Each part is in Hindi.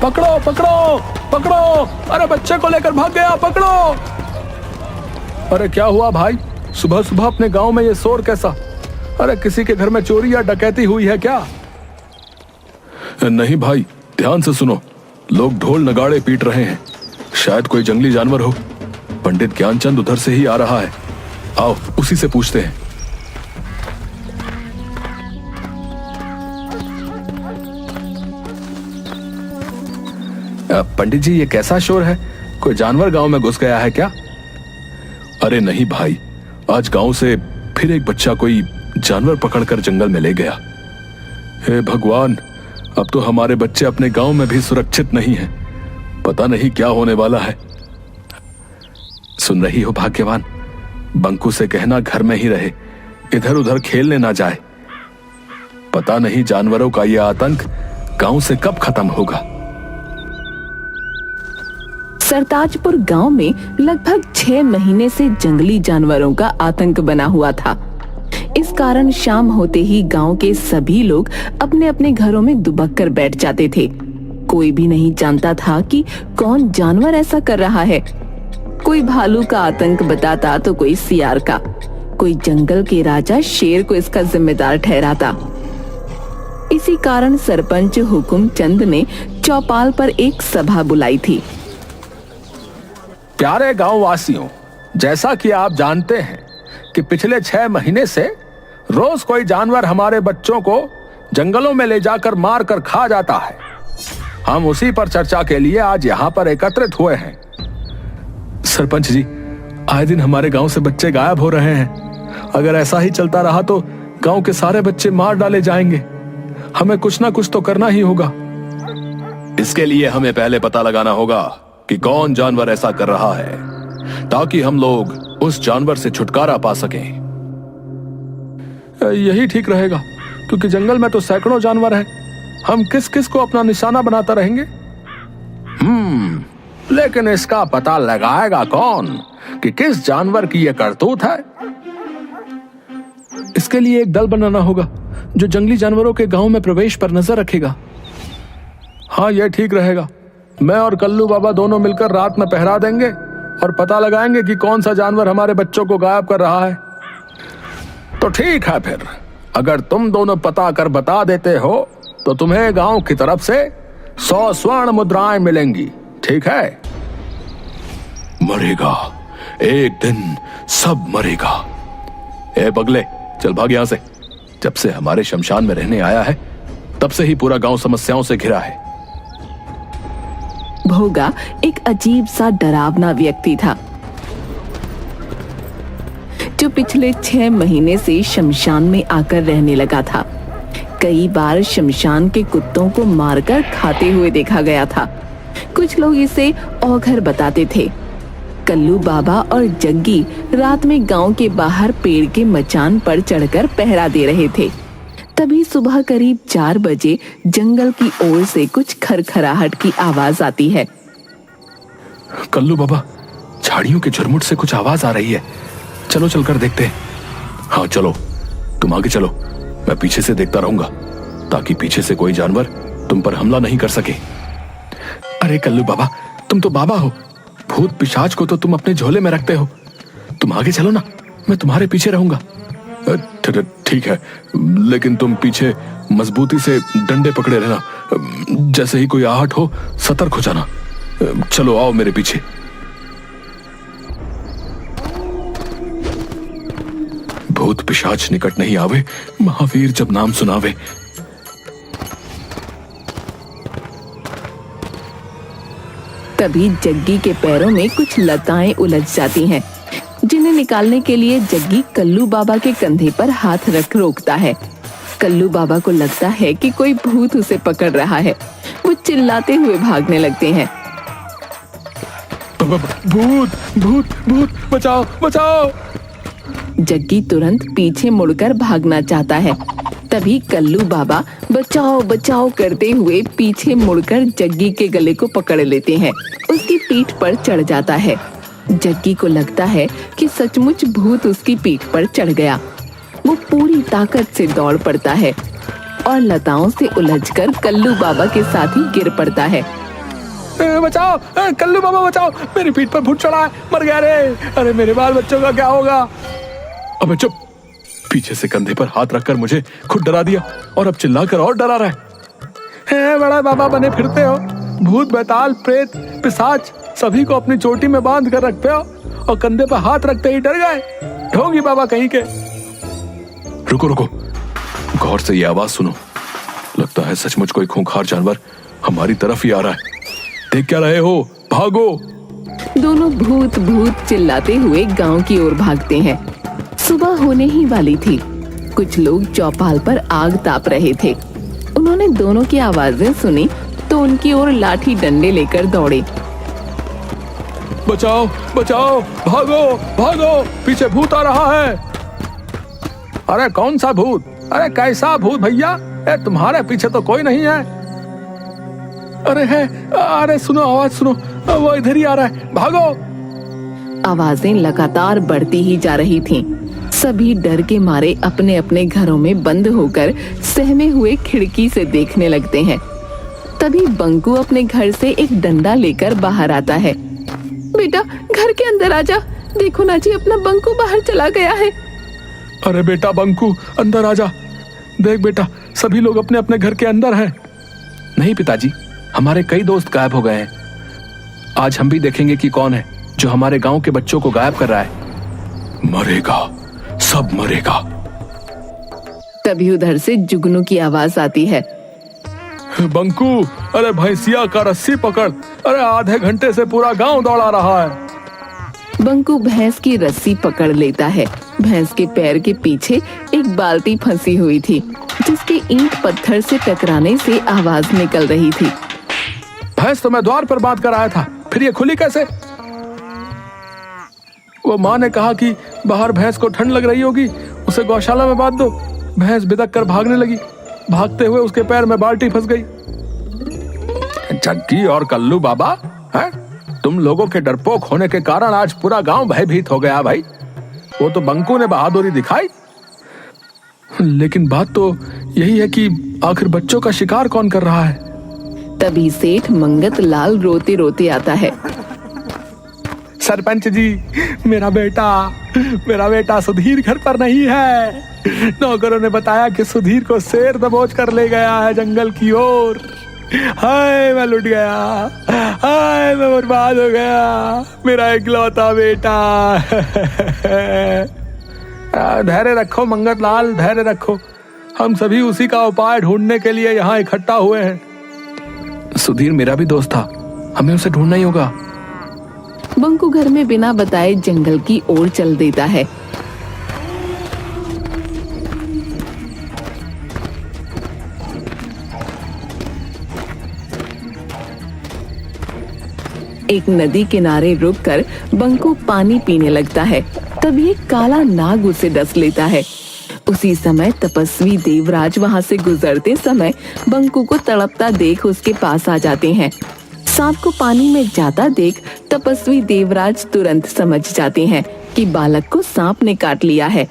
पकड़ो पकड़ो पकड़ो, अरे बच्चे को लेकर भाग गया, पकड़ो। अरे क्या हुआ भाई, सुबह सुबह अपने गांव में ये शोर कैसा? अरे किसी के घर में चोरी या डकैती हुई है क्या? नहीं भाई, ध्यान से सुनो, लोग ढोल नगाड़े पीट रहे हैं, शायद कोई जंगली जानवर हो। पंडित ज्ञानचंद उधर से ही आ रहा है, आओ उसी से पूछते हैं। पंडित जी, ये कैसा शोर है? कोई जानवर गांव में घुस गया है क्या? अरे नहीं भाई, आज गांव से फिर एक बच्चा कोई जानवर पकड़कर जंगल में ले गया। हे भगवान, अब तो हमारे बच्चे अपने गांव में भी सुरक्षित नहीं हैं। पता नहीं क्या होने वाला है। सुन रही हो भाग्यवान, बंकू से कहना घर में ही रहे, इधर उधर खेलने ना जाए। पता नहीं जानवरों का यह आतंक गांव से कब खत्म होगा। सरताजपुर गांव में लगभग 6 महीने से जंगली जानवरों का आतंक बना हुआ था। इस कारण शाम होते ही गांव के सभी लोग अपने अपने घरों में दुबक कर बैठ जाते थे। कोई भी नहीं जानता था कि कौन जानवर ऐसा कर रहा है। कोई भालू का आतंक बताता तो कोई सियार का, कोई जंगल के राजा शेर को इसका जिम्मेदार ठहराता। इसी कारण सरपंच हुकुम चंद ने चौपाल पर एक सभा बुलाई थी। प्यारे गांव वासियों, जैसा कि आप जानते हैं कि पिछले 6 महीने से रोज कोई जानवर हमारे बच्चों को जंगलों में ले जाकर मार कर खा जाता है। हम उसी पर चर्चा के लिए आज यहाँ पर एकत्रित हुए हैं। सरपंच जी, आए दिन हमारे गांव से बच्चे गायब हो रहे हैं। अगर ऐसा ही चलता रहा तो गांव के सारे बच्चे मार डाले जाएंगे। हमें कुछ ना कुछ तो करना ही होगा। इसके लिए हमें पहले पता लगाना होगा कि कौन जानवर ऐसा कर रहा है, ताकि हम लोग उस जानवर से छुटकारा पा सकें। यही ठीक रहेगा, क्योंकि जंगल में तो सैकड़ों जानवर हैं। हम किस किस को अपना निशाना बनाता रहेंगे? लेकिन इसका पता लगाएगा कौन कि किस जानवर की यह करतूत है? इसके लिए एक दल बनाना होगा जो जंगली जानवरों के गांव में प्रवेश पर नजर रखेगा। हाँ, यह ठीक रहेगा। मैं और कल्लू बाबा दोनों मिलकर रात में पहरा देंगे और पता लगाएंगे कि कौन सा जानवर हमारे बच्चों को गायब कर रहा है। तो ठीक है, फिर अगर तुम दोनों पता कर बता देते हो तो तुम्हें गांव की तरफ से 100 स्वर्ण मुद्राएं मिलेंगी, ठीक है? मरेगा, एक दिन सब मरेगा। ए बगले, चल भाग यहां से। जब से हमारे शमशान में रहने आया है, तब से ही पूरा गांव समस्याओं से घिरा है। भोगा एक अजीब सा डरावना व्यक्ति था, जो पिछले 6 महीने से शमशान में आकर रहने लगा था। कई बार शमशान के कुत्तों को मारकर खाते हुए देखा गया था। कुछ लोग इसे औघर बताते थे। कल्लू बाबा और जग्गी रात में गांव के बाहर पेड़ के मचान पर चढ़कर पहरा दे रहे थे। तभी सुबह करीब 4 बजे जंगल की ओर से कुछ खरखराहट की आवाज आती है। कल्लू बाबा, झाड़ियों के झुरमुट से कुछ आवाज आ रही है, चलो चलकर देखते हैं। हाँ चलो, तुम आगे चलो, मैं पीछे से देखता रहूंगा, ताकि पीछे से कोई जानवर तुम पर हमला नहीं कर सके। अरे कल्लू बाबा, तुम तो बाबा हो, भूत पिशाच को तो तुम अपने झोले में रखते हो। तुम आगे चलो ना, मैं तुम्हारे पीछे रहूंगा। ठीक है, लेकिन तुम पीछे मजबूती से डंडे पकड़े रहना। जैसे ही कोई आहट हो, सतर्क हो जाना। चलो आओ मेरे पीछे। भूत पिशाच निकट नहीं आवे, महावीर जब नाम सुनावे। तभी जग्गी के पैरों में कुछ लताएं उलझ जाती हैं, जिन्हें निकालने के लिए जग्गी कल्लू बाबा के कंधे पर हाथ रख रोकता है। कल्लू बाबा को लगता है कि कोई भूत उसे पकड़ रहा है। वो चिल्लाते हुए भागने लगते हैं। भूत भूत भूत, बचाओ बचाओ। जग्गी तुरंत पीछे मुड़कर भागना चाहता है। तभी कल्लू बाबा बचाओ बचाओ करते हुए पीछे मुड़कर जग्गी के गले को पकड़ लेते हैं। उसकी पीठ पर चढ़ जाता है। जग्गी को लगता है कि सचमुच भूत उसकी पीठ पर चढ़ गया। वो पूरी ताकत से दौड़ पड़ता है और लताओं से उलझकर कल्लू बाबा के साथ ही गिर पड़ता है। बचाओ, कल्लू बाबा बचाओ, मेरी पीठ पर भूत चढ़ा है, मर गया रे। अरे मेरे बाल बच्चों का क्या होगा? अबे चुप, पीछे से कंधे पर हाथ रखकर मुझे खुद डरा दिया और अब चिल्लाकर और डरा रहा है। बड़ा बाबा बने फिरते हो, भूत बैताल प्रेत पिशाच सभी को अपनी चोटी में बांध कर रखते हो और कंधे पर हाथ रखते ही डर गए, ढोंगी बाबा कहीं के। रुको रुको, गौर से ये आवाज सुनो, लगता है सचमुच कोई खूंखार जानवर हमारी तरफ ही आ रहा है। देख क्या रहे हो, भागो। दोनों भूत भूत चिल्लाते हुए गांव की ओर भागते हैं। सुबह होने ही वाली थी। कुछ लोग चौपाल पर आग ताप रहे थे। उन्होंने दोनों की आवाजें सुनी तो उनकी ओर लाठी डंडे लेकर दौड़े। बचाओ बचाओ, भागो भागो, पीछे भूत आ रहा है। अरे कौन सा भूत? अरे कैसा भूत भैया? तुम्हारे पीछे तो कोई नहीं है। अरे है, अरे सुनो आवाज सुनो, वो इधर ही आ रहा है, भागो। आवाजें लगातार बढ़ती ही जा रही थीं। सभी डर के मारे अपने अपने घरों में बंद होकर सहमे हुए खिड़की से देखने लगते हैं। तभी बंकू अपने घर से एक डंडा लेकर बाहर आता है। बेटा घर के अंदर आजा, देखो ना जी अपना बंकू बाहर चला गया है। अरे बेटा बंकू अंदर आजा, देख बेटा सभी लोग अपने अपने घर के अंदर हैं। नहीं पिताजी, हमारे कई दोस्त गायब हो गए हैं। आज हम भी देखेंगे कि कौन है जो हमारे गांव के बच्चों को गायब कर रहा है। मरेगा, सब मरेगा। तभी उधर से जुगनू की आवाज आती है। बंकू, अरे भैंसिया का रस्सी पकड़, अरे आधे घंटे से पूरा गांव दौड़ा रहा है। बंकू भैंस की रस्सी पकड़ लेता है। भैंस के पैर के पीछे एक बाल्टी फंसी हुई थी, जिसके ईंट पत्थर से टकराने से आवाज निकल रही थी। भैंस तो मैं द्वार पर बांध कर आया था, फिर ये खुली कैसे? वो माँ ने कहा कि बाहर भैंस को ठंड लग रही होगी, उसे गौशाला में बांध दो। भैंस बिदक कर भागने लगी, भागते हुए उसके पैर में बाल्टी फंस गई। जग्गी और कल्लू बाबा, हैं? तुम लोगों के डरपोक होने के कारण आज पूरा गांव भयभीत हो गया भाई। वो तो बंकू ने बहादुरी दिखाई, लेकिन बात तो यही है कि आखिर बच्चों का शिकार कौन कर रहा है? तभी सेठ मंगत लाल रोते रोते आता है। सरपंच जी, मेरा बेटा सुधीर घर पर नहीं है। नौकरों ने बताया कि सुधीर को शेर दबोच कर ले गया है जंगल की ओर। हाय मैं लुट गया, हाय मैं बर्बाद हो गया, मेरा इकलौता बेटा। धैर्य रखो मंगत लाल, धैर्य रखो, हम सभी उसी का उपाय ढूंढने के लिए यहाँ इकट्ठा हुए हैं। सुधीर मेरा भी दोस्त था, हमें उसे ढूंढना ही होगा। बंकू घर में बिना बताए जंगल की ओर चल देता है। एक नदी किनारे रुककर बंकू पानी पीने लगता है। तभी एक काला नाग उसे डस लेता है। उसी समय तपस्वी देवराज वहां से गुजरते समय बंकू को तड़पता देख उसके पास आ जाते हैं। सांप को पानी में जाता देख तपस्वी देवराज तुरंत समझ जाते हैं कि बालक को सांप ने काट लिया है।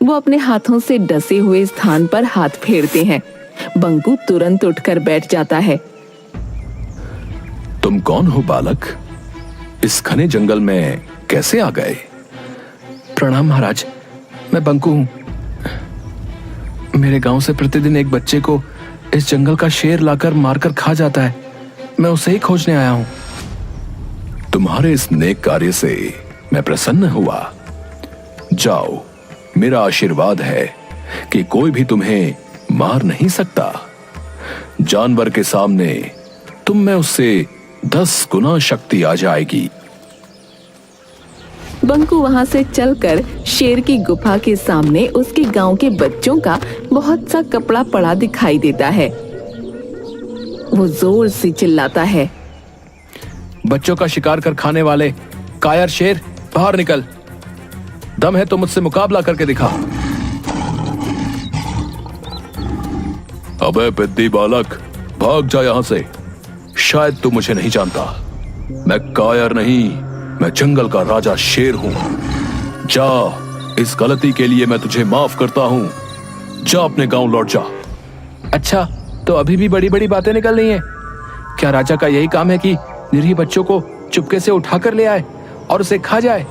वो अपने हाथों से डसे हुए स्थान पर हाथ फेरते हैं। बंकू तुरंत उठकर बैठ जाता है। तुम कौन हो बालक? इस घने जंगल में कैसे आ गए? प्रणाम महाराज, मैं बंकू हूँ। मेरे गांव से प्रतिदिन एक बच्चे को इस जंगल का शेर लाकर मारकर खा जाता है। मैं उसे ही खोजने आया हूँ। तुम्हारे इस नेक कार्य से मैं प्रसन्न हुआ। जाओ, मेरा आशीर्वाद है कि कोई भी तुम्हें मार नहीं सकता। जानवर के सामने तुम में उससे 10 गुना शक्ति आ जाएगी। बंकू वहां से चलकर शेर की गुफा के सामने उसके गांव के बच्चों का बहुत सा कपड़ा पड़ा दिखाई देता है। वो जोर से चिल्लाता है, बच्चों का शिकार कर खाने वाले कायर शेर, बाहर निकल। दम है तो मुझसे मुकाबला करके दिखा। अबे पिद्दी बालक, भाग जा यहाँ से। शायद तू मुझे नहीं जानता। मैं कायर नहीं, मैं जंगल का राजा शेर हूं। जा, इस गलती के लिए मैं तुझे माफ करता हूं। जा अपने गांव लौट जा। अच्छा, तो अभी भी बड़ी बड़ी बातें निकल रही हैं। क्या राजा का यही काम है कि निरीह बच्चों को चुपके से उठाकर ले आए और उसे खा जाए?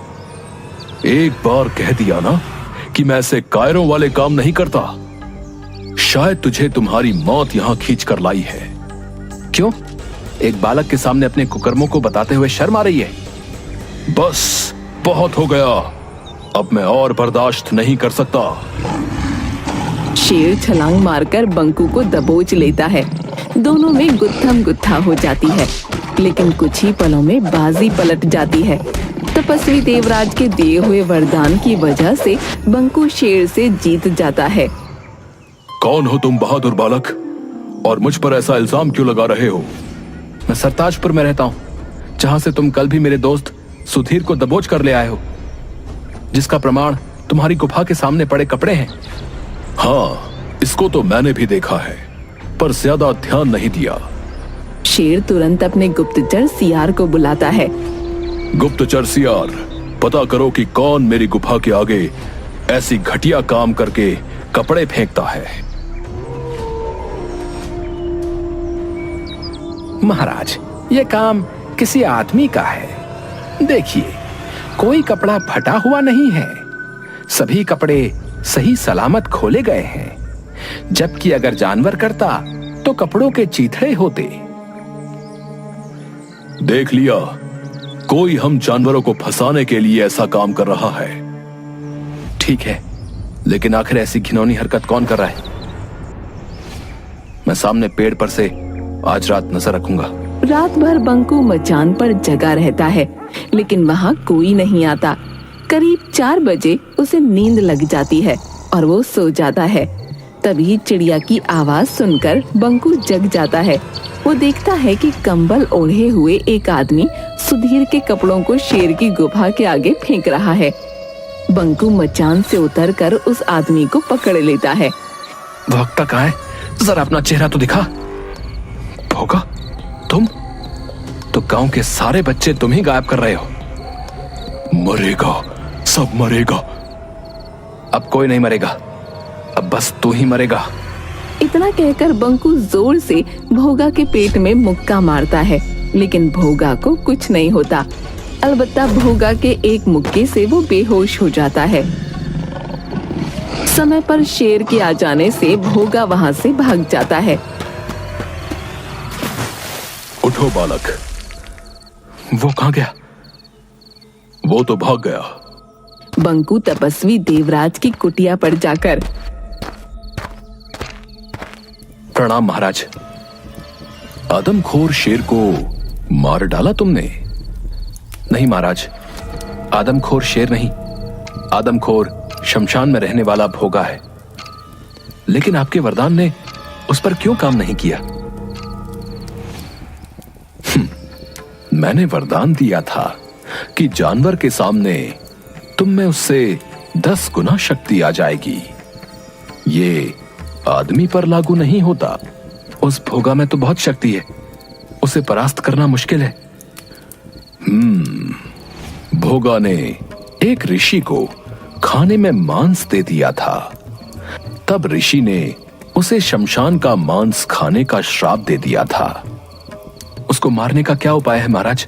एक बार कह दिया ना कि मैं ऐसे कायरों वाले काम नहीं करता। शायद तुझे तुम्हारी मौत यहां खींच कर लाई है। क्यों? एक बालक के सामने अपने कुकर्मों को बताते हुए शर्म आ रही है? बस बहुत हो गया, अब मैं और बर्दाश्त नहीं कर सकता। शेर छलांग मारकर बंकू को दबोच लेता है। दोनों में गुत्थम गुत्था हो जाती है, लेकिन कुछ ही पलों में बाजी पलट जाती है। तपस्वी देवराज के दिए हुए वरदान की वजह से बंकू शेर से जीत जाता है। कौन हो तुम बहादुर बालक, और मुझ पर ऐसा इल्जाम क्यों लगा रहे हो? मैं सरताजपुर में रहता हूँ, जहाँ से तुम कल भी मेरे दोस्त सुधीर को दबोच कर ले आए हो, जिसका प्रमाण तुम्हारी गुफा के सामने पड़े कपड़े हैं। हाँ, इसको तो मैंने भी देखा है, पर ज्यादा ध्यान नहीं दिया। शेर तुरंत अपने गुप्तचर सियार को बुलाता है। गुप्तचर सियार, पता करो कि कौन मेरी गुफा के आगे ऐसी घटिया काम करके कपड़े फेंकता है। महाराज, ये काम किसी आदमी का है। देखिए, कोई कपड़ा फटा हुआ नहीं है, सभी कपड़े सही सलामत खोले गए हैं। जबकि अगर जानवर करता तो कपड़ों के चीथड़े होते। देख लिया, कोई हम जानवरों को फंसाने के लिए ऐसा काम कर रहा है। ठीक है, लेकिन आखिर ऐसी घिनौनी हरकत कौन कर रहा है? मैं सामने पेड़ पर से आज रात नजर रखूंगा। रात भर बंकू मचान पर जगा रहता है, लेकिन वहाँ कोई नहीं आता। करीब 4 बजे उसे नींद लग जाती है और वो सो जाता है। तभी चिड़िया की आवाज सुनकर बंकू जग जाता है। वो देखता है कि कंबल ओढ़े हुए एक आदमी सुधीर के कपड़ों को शेर की गुफा के आगे फेंक रहा है। बंकू मचान से उतरकर उस आदमी को पकड़ लेता है। भौंकता कहाँ है? जरा अपना चेहरा तो दिखा। भोगा, तुम तो गांव के सारे बच्चे तुम ही गायब कर रहे हो। मरेगा, सब मरेगा। अब कोई नहीं मरेगा, अब बस तू ही मरेगा। इतना कहकर बंकू जोर से भोगा के पेट में मुक्का मारता है, लेकिन भोगा को कुछ नहीं होता। अलबत्ता भोगा के एक मुक्के से वो बेहोश हो जाता है। समय पर शेर के आ जाने से भोगा वहां से भाग जाता है। उठो बालक। वो कहाँ गया? वो तो भाग गया। बंकू तपस्वी देवराज की कुटिया पर जाकर, प्रणाम महाराज। आदमखोर शेर को मार डाला तुमने? नहीं महाराज, आदमखोर शेर नहीं, आदमखोर शमशान में रहने वाला भोगा है। लेकिन आपके वरदान ने उस पर क्यों काम नहीं किया? मैंने वरदान दिया था कि जानवर के सामने तुम में उससे 10 गुना शक्ति आ जाएगी। ये आदमी पर लागू नहीं होता। उस भोगा में तो बहुत शक्ति है, उसे परास्त करना मुश्किल है। भोगा ने एक ऋषि को खाने में मांस दे दिया था। तब ऋषि ने उसे शमशान का मांस खाने का श्राप दे दिया था। उसको मारने का क्या उपाय है महाराज?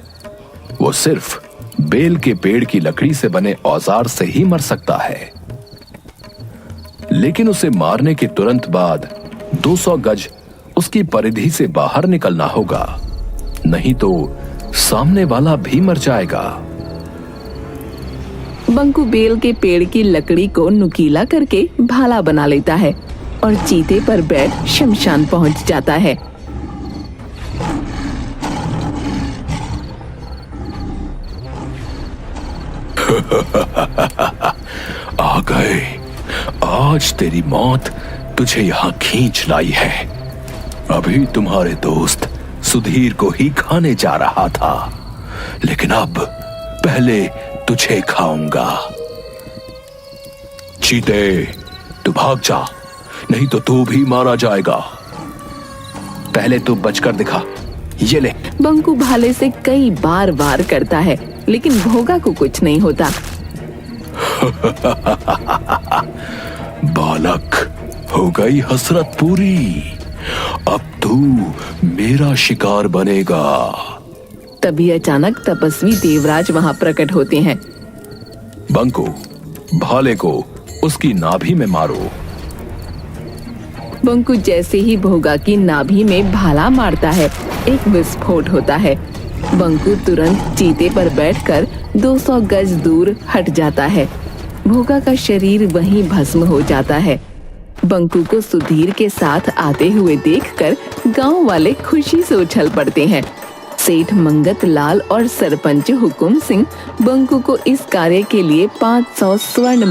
वो सिर्फ बेल के पेड़ की लकड़ी से बने औजार से ही मर सकता है। लेकिन उसे मारने के तुरंत बाद 200 गज उसकी परिधि से बाहर निकलना होगा, नहीं तो सामने वाला भी मर जाएगा। बंकू बेल के पेड़ की लकड़ी को नुकीला करके भाला बना लेता है और चीते पर बैठ शमशान पहुंच जाता है। आ गए, आज तेरी मौत तुझे यहां खींच लाई है। अभी तुम्हारे दोस्त सुधीर को ही खाने जा रहा था, लेकिन अब पहले तुझे खाऊंगा। चीते, तू भाग जा, नहीं तो तू भी मारा जाएगा। पहले तू बचकर दिखा, ये ले। बंकू भाले से कई बार वार करता है, लेकिन भोगा को कुछ नहीं होता। बालक, हो गई हसरत पूरी। अब तू मेरा शिकार बनेगा। तभी अचानक तपस्वी देवराज वहां प्रकट होते हैं। बंकू, भाले को उसकी नाभि में मारो। बंकू जैसे ही भोगा की नाभि में भाला मारता है, एक विस्फोट होता है। बंकू तुरंत चीते पर बैठकर 200 गज दूर हट जाता है। भोगा का शरीर वहीं भस्म हो जाता है। बंकू को सुधीर के साथ आते हुए देखकर गांव वाले खुशी से उछल पड़ते हैं। सेठ मंगत लाल और सरपंच हुकुम सिंह बंकू को इस कार्य के लिए 500 स्वर्ण